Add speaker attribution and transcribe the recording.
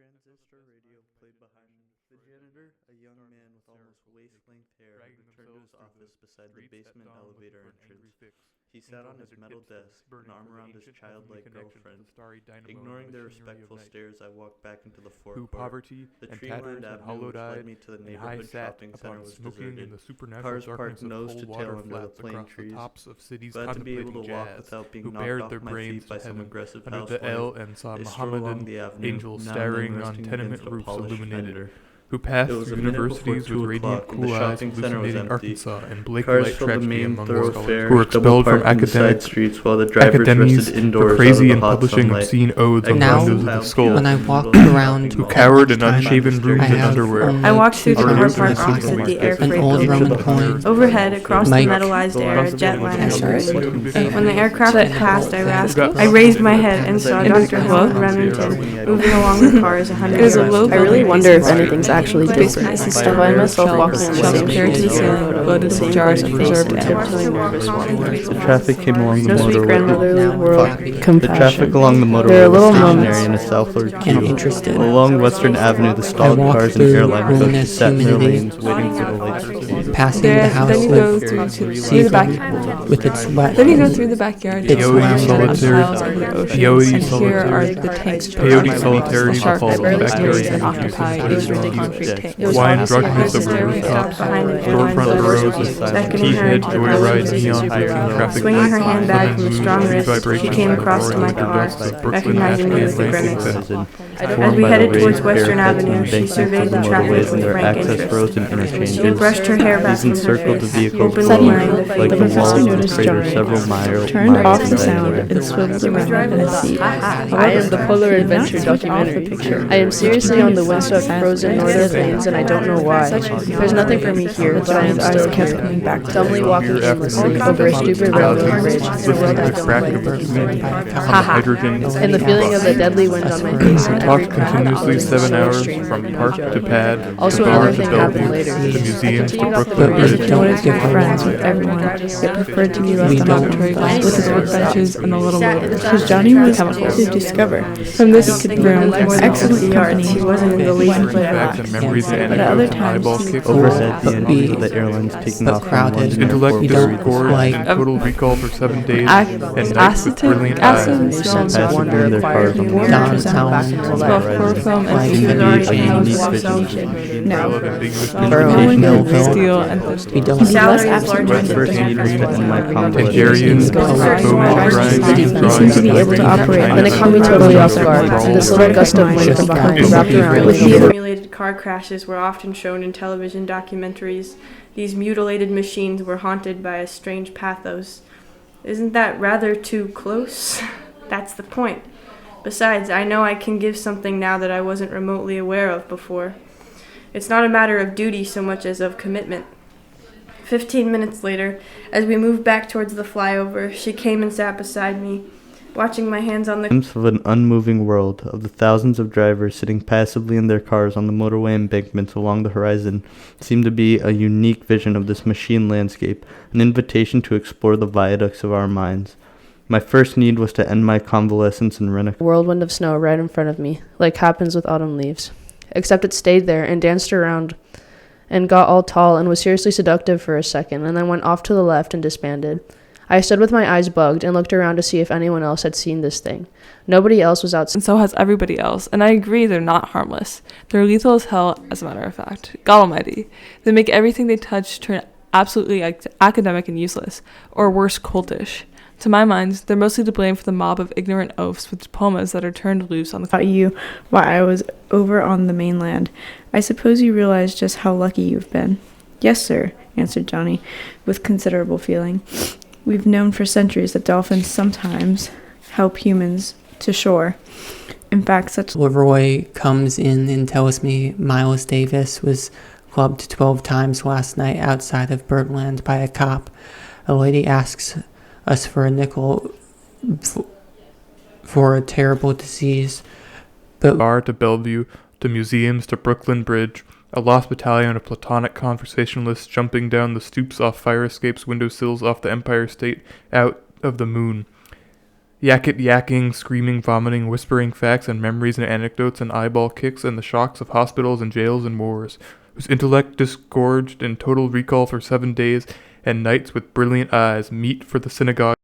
Speaker 1: transistor radio played behind me. The janitor, a young man with almost waist-length hair, returned to his office beside the basement elevator entrance. He sat on his metal desk, an arm around his childlike girlfriend. Ignoring their respectful stares, I walked back into the forecourt. The tree-lined avenue which led me to the neighborhood shopping center was deserted. Cars parked nose to tail under the plane trees. Glad to be able to walk without being knocked off my feet by some aggressive housewife. They strode along the avenue,
Speaker 2: angels
Speaker 1: now
Speaker 2: staring
Speaker 1: and then
Speaker 2: on
Speaker 1: resting
Speaker 2: tenement
Speaker 1: against a
Speaker 2: roofs
Speaker 1: polished
Speaker 2: illuminated,
Speaker 1: fender.
Speaker 2: who passed
Speaker 1: It was
Speaker 2: through
Speaker 1: a minute
Speaker 2: universities
Speaker 1: before
Speaker 2: with
Speaker 1: 2
Speaker 2: radiant
Speaker 1: o'clock, and
Speaker 2: cool
Speaker 1: the
Speaker 2: eyes
Speaker 1: shopping center was
Speaker 2: hallucinating
Speaker 1: empty.
Speaker 2: Arkansas and Blake
Speaker 1: Cars
Speaker 2: light
Speaker 1: filled the
Speaker 2: tragedy
Speaker 1: main
Speaker 2: among the scholars
Speaker 1: thoroughfare,
Speaker 2: who were expelled from
Speaker 1: double-parked in the side
Speaker 2: academic
Speaker 1: streets while the drivers
Speaker 2: academies,
Speaker 1: rested
Speaker 2: the
Speaker 1: indoors
Speaker 2: crazy
Speaker 1: out of the
Speaker 2: and
Speaker 1: hot
Speaker 2: publishing
Speaker 1: sunlight.
Speaker 2: obscene odes on
Speaker 3: Now,
Speaker 2: windows of the skull,
Speaker 3: when I walk around
Speaker 2: who
Speaker 3: at
Speaker 2: cowered in
Speaker 3: lunchtime,
Speaker 2: unshaven rooms
Speaker 3: I
Speaker 2: and
Speaker 3: have
Speaker 2: underwear.
Speaker 3: only
Speaker 4: I walked through the
Speaker 3: two
Speaker 4: car
Speaker 3: cars
Speaker 4: park
Speaker 3: in the
Speaker 4: opposite the
Speaker 3: supermarket.
Speaker 4: air
Speaker 3: An
Speaker 4: freight
Speaker 3: old
Speaker 4: building.
Speaker 3: Roman coin.
Speaker 4: Overhead, across the
Speaker 3: Mike.
Speaker 4: metallized air, a jetliner hovered.
Speaker 3: Hey,
Speaker 4: When the aircraft
Speaker 3: so-
Speaker 4: had passed,
Speaker 3: Rascal?
Speaker 4: I raised my head and saw Dr. Helen Remington moving along the cars 100 yards.
Speaker 5: I really wonder if anything's actually different. I find myself walking on the same
Speaker 3: carried to the ceiling, loaded with jars of preserved animals.
Speaker 1: The traffic came along the
Speaker 5: No sweet
Speaker 1: motorway.
Speaker 5: grandmotherly
Speaker 3: Now
Speaker 5: world
Speaker 3: happy.
Speaker 1: The
Speaker 5: compassion.
Speaker 1: traffic along the
Speaker 5: There are
Speaker 1: motorway was
Speaker 5: little
Speaker 1: stationary
Speaker 5: moments.
Speaker 1: in a southward
Speaker 3: And
Speaker 1: queue.
Speaker 3: interested.
Speaker 1: Along Western Avenue, the
Speaker 3: I
Speaker 1: stalled
Speaker 3: walked
Speaker 1: cars and
Speaker 3: through
Speaker 1: airline coaches
Speaker 3: luminous
Speaker 1: sat in their
Speaker 3: humidity,
Speaker 1: lanes waiting for the lights to change.
Speaker 3: passing the
Speaker 6: Then
Speaker 3: house
Speaker 6: you go
Speaker 3: with
Speaker 6: through the
Speaker 3: seafood
Speaker 6: back.
Speaker 3: with its wet.
Speaker 6: Then you go through the backyard.
Speaker 3: It's
Speaker 2: Peyote
Speaker 3: loud.
Speaker 2: solitaire,
Speaker 6: Piles of the ocean,
Speaker 2: peyote
Speaker 6: and here are
Speaker 2: solitaire,
Speaker 6: the tanks.
Speaker 2: peyote solitaire,
Speaker 6: Shark
Speaker 2: falls
Speaker 6: that
Speaker 2: backyard
Speaker 6: and
Speaker 2: and
Speaker 6: occupy
Speaker 2: occupies
Speaker 6: the
Speaker 2: the
Speaker 6: concrete tank.
Speaker 2: wine drunkenness of the
Speaker 4: Stairway stopped
Speaker 2: rooftops,
Speaker 4: behind an
Speaker 2: storefront
Speaker 4: airline
Speaker 2: rows
Speaker 4: building,
Speaker 2: of
Speaker 4: beckoning her
Speaker 2: T-head
Speaker 4: into the
Speaker 2: joyride
Speaker 4: building.
Speaker 2: neon traffic
Speaker 4: Swinging her
Speaker 2: lights,
Speaker 4: handbag from a strong
Speaker 2: moving
Speaker 4: wrist, she
Speaker 2: vibrations
Speaker 4: came
Speaker 2: of the
Speaker 4: across to my
Speaker 2: roaring
Speaker 4: car,
Speaker 2: dust of Brooklyn,
Speaker 4: recognizing me with a
Speaker 2: Nashville,
Speaker 4: grimace.
Speaker 2: Lansing,
Speaker 4: As we headed towards Western Avenue, she surveyed the traffic with
Speaker 1: and their
Speaker 4: frank
Speaker 1: access
Speaker 4: interest.
Speaker 1: roads and
Speaker 4: She
Speaker 1: interchanges.
Speaker 4: brushed her hair back
Speaker 1: These
Speaker 4: from her
Speaker 1: encircled the
Speaker 4: face,
Speaker 1: vehicles
Speaker 4: openly
Speaker 1: below,
Speaker 4: wearing the
Speaker 1: like the
Speaker 4: faded
Speaker 1: walls of the
Speaker 5: noticed
Speaker 1: crater
Speaker 5: Johnny,
Speaker 1: several
Speaker 5: turned
Speaker 1: miles
Speaker 5: off the
Speaker 1: away.
Speaker 5: sound and swiveled around in his seat. I am the Polar Adventure documentary. I am seriously on the windswept frozen northern lanes and I don't know why. There's nothing for me here, but I am still here, dumbly walking aimlessly over a stupid railroad bridge in a world I don't like.
Speaker 2: hydrogen,
Speaker 5: And the feeling of the deadly wind on my face and every
Speaker 2: walked continuously 7 hours from park to pad,
Speaker 5: Also,
Speaker 2: to bar
Speaker 5: another
Speaker 2: to
Speaker 5: thing happened
Speaker 2: Bellevue,
Speaker 5: later.
Speaker 2: to museums, to
Speaker 5: Continued off the
Speaker 2: Brooklyn
Speaker 5: bridge.
Speaker 2: Bridge.
Speaker 3: Don't
Speaker 6: Wanted to
Speaker 3: give
Speaker 6: be friends
Speaker 3: up.
Speaker 6: with everyone, yet preferred to be
Speaker 3: We
Speaker 6: left on
Speaker 3: don't
Speaker 6: Octroi
Speaker 3: fight
Speaker 6: with his
Speaker 3: for
Speaker 6: workbenches and a little motor.
Speaker 5: Because Johnny was
Speaker 6: Chemicals.
Speaker 5: to discover.
Speaker 6: From this room,
Speaker 4: Excellent company. He wasn't in the least bit
Speaker 2: Facts and
Speaker 4: relaxed.
Speaker 2: memories and
Speaker 6: But at other
Speaker 2: anecdotes and
Speaker 6: times,
Speaker 2: eyeball
Speaker 6: he
Speaker 2: kicks.
Speaker 1: Overhead, the
Speaker 3: But
Speaker 1: engines of
Speaker 3: we-
Speaker 1: the airlines taking
Speaker 3: but
Speaker 1: off from
Speaker 3: crowded.
Speaker 1: London
Speaker 2: Intellect
Speaker 1: Airport
Speaker 3: We don't
Speaker 2: discord
Speaker 3: like-
Speaker 2: and total recall for 7 days,
Speaker 6: Ac-
Speaker 2: and nights with
Speaker 6: acetic
Speaker 2: brilliant
Speaker 6: acid
Speaker 2: eyes.
Speaker 5: Sense of
Speaker 1: passing
Speaker 5: wonder
Speaker 1: in their
Speaker 5: acquired
Speaker 1: cars on
Speaker 5: me
Speaker 1: the
Speaker 5: warm
Speaker 3: Downtown
Speaker 5: percent back into
Speaker 3: Smell
Speaker 5: life.
Speaker 6: chloroform and
Speaker 3: Like
Speaker 1: Seemed to be
Speaker 3: Already
Speaker 1: a unique
Speaker 4: housed
Speaker 1: vision.
Speaker 5: No.
Speaker 2: Trail of ambiguous
Speaker 3: For
Speaker 2: vision.
Speaker 3: no one
Speaker 6: Mill,
Speaker 3: can
Speaker 6: steel, and
Speaker 3: We don't
Speaker 4: The salary
Speaker 3: like
Speaker 4: is larger
Speaker 1: My
Speaker 4: than
Speaker 1: first need was to end my conflict.
Speaker 2: Hungarian,
Speaker 3: Going
Speaker 2: Potomac,
Speaker 3: around.
Speaker 2: grinding,
Speaker 3: He
Speaker 5: He seemed to be able to operate, and it caught me totally off guard. And this little gust of wind from behind wrapped around
Speaker 4: With
Speaker 5: me.
Speaker 4: simulated car crashes were often shown in television documentaries. These mutilated machines were haunted by a strange pathos. Isn't that rather too close? That's the point. Besides, I know I can give something now that I wasn't remotely aware of before. It's not a matter of duty so much as of commitment. 15 minutes later, as we moved back towards the flyover, she came and sat beside me, watching my hands on the
Speaker 1: Glimpse of an unmoving world, of the thousands of drivers sitting passively in their cars on the motorway embankments along the horizon, seemed to be a unique vision of this machine landscape, an invitation to explore the viaducts of our minds. My first need was to end my convalescence and rent a
Speaker 5: Whirlwind of snow right in front of me, like happens with autumn leaves. Except it stayed there and danced around and got all tall and was seriously seductive for a second and then went off to the left and disbanded. I stood with my eyes bugged and looked around to see if anyone else had seen this thing. Nobody else was outside.
Speaker 6: And so has everybody else. And I agree they're not harmless. They're lethal as hell, as a matter of fact. God almighty. They make everything they touch turn absolutely academic and useless, or worse, cultish. To my mind, they're mostly to blame for the mob of ignorant oafs with diplomas that are turned loose on the
Speaker 7: About you while I was over on the mainland. I suppose you realize just how lucky you've been. Yes, sir, answered Johnny, with considerable feeling. We've known for centuries that dolphins sometimes help humans to shore. In fact, such
Speaker 3: Leroy comes in and tells me Miles Davis was clubbed 12 times last night outside of Birdland by a cop. A lady asks us for a nickel for a terrible disease. But
Speaker 2: Bar to Bellevue, to museums, to Brooklyn Bridge, a lost battalion of platonic conversationalists jumping down the stoops off fire escapes, windowsills off the Empire State, out of the moon. yakking, screaming, vomiting, whispering facts and memories and anecdotes and eyeball kicks and the shocks of hospitals and jails and wars, whose intellect disgorged in total recall for 7 days and nights with brilliant eyes, meet for the synagogue